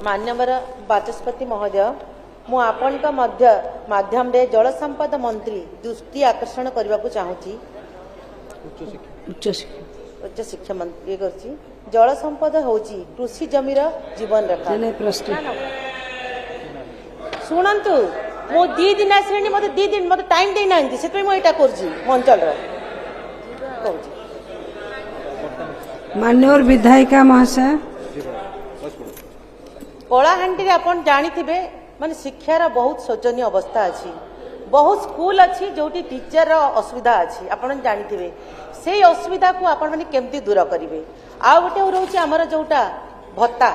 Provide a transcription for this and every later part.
मान्यवर बाचस्पति महोदय मु आपण माध्यम रे जल संपद मंत्री दृष्टि आकर्षण करने को चाहूँगी उच्च शिक्षा मंत्री जल संपद होची कृषि जमीर जीवन रेखा शुणु मो दी दिन आसले मत दी दिन मत टाइम देना से मुझे अंचल मान्यवर विधायिका महाशय कलाहांडी आपन जानिथिबे माने शिक्षार बहुत शोचनीय अवस्था अच्छी बहुत स्कूल अच्छी जोटी टीचर असुविधा अच्छी आपन जानिथिबे से असुविधा को आपन माने केमती दूर करिवे आ गोटे रहउची हमर जोटा भत्ता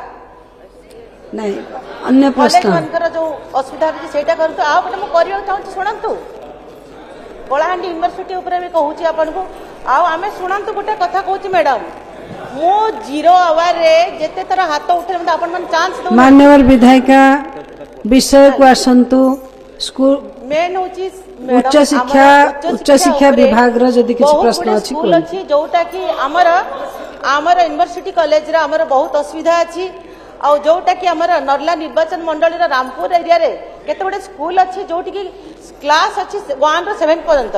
नहीं अन्य प्रश्न मानकर जो असुविधा अछि सेटा करतो आ गोटे म करियो चाहू सुनंतु कलाहांडी यूनिवर्सिटी ऊपर भी कहूची आपन को आ आमे सुनंतु गोटे कथा कहूची मैडम मो जीरो आवर रे जेते तरह हाथ उठे मते आपन मन चांस दो मान्यवर विधायिका विषय को आसंतु स्कूल मेन होची उच्च शिक्षा विभाग रो जदी किछ प्रश्न अछि स्कूल अछि जोटा कि हमर यूनिवर्सिटी कॉलेज रे हमर बहुत असुविधा अछि आ जोटा कि हमर नरला निर्वाचन मंडली रो रामपुर एरिया रे केते बडे स्कूल अछि जोटी कि क्लास अछि 1 रो 7 पर्यंत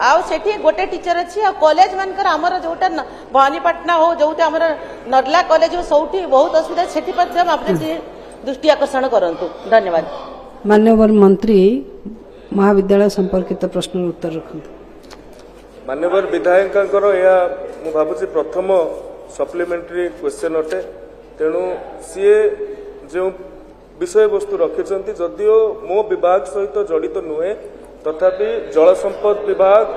आउ सेठी गोटे टीचर अच्छी आ कॉलेज मानकर हमर जोटा भवानीपाटना हो जोटे हमर नरला कॉलेज हो सौठी बहुत असुविधा सेठी पर हम आपने दृष्टि आकर्षण करंतु धन्यवाद मान्यवर मंत्री महाविद्यालय संपर्कित प्रश्न उत्तर रखंतु मान्यवर विधायकंकर या मु भाबुची प्रथम सप्लीमेंटरी क्वेश्चन अटे तेणु सीए जो विषय वस्तु रखिछंती जदियो मो विभाग सहित जड़ित नुहे तथापि जल संपद विभाग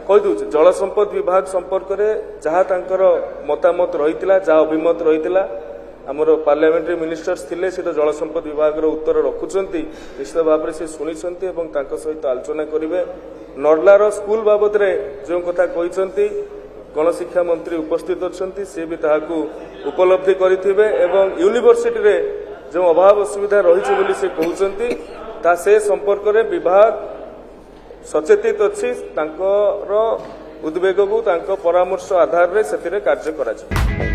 कही जल संपद विभाग संपर्क में जहाँ तांकर मतामत रही जहाँ अभिमत रही आमर पार्लियामेंट्री मिनिस्टर्स थिले से तो जल संपद विभाग उत्तर रखुंट निश्चित भाव में से शुणी सहित आलोचना करेंगे नर्लार स्कूल बाबद जो कथा कहते गणशिक्षा मंत्री उपस्थित अच्छा सी भी ताकू उपलब्धि करेंगे यूनिवर्सिटी रे जो अभाव असुविधा रही से कहते ता से संपर्क में विभाग सचेतित अच्छी उद्वेग को परामर्श आधार में से कार्य करा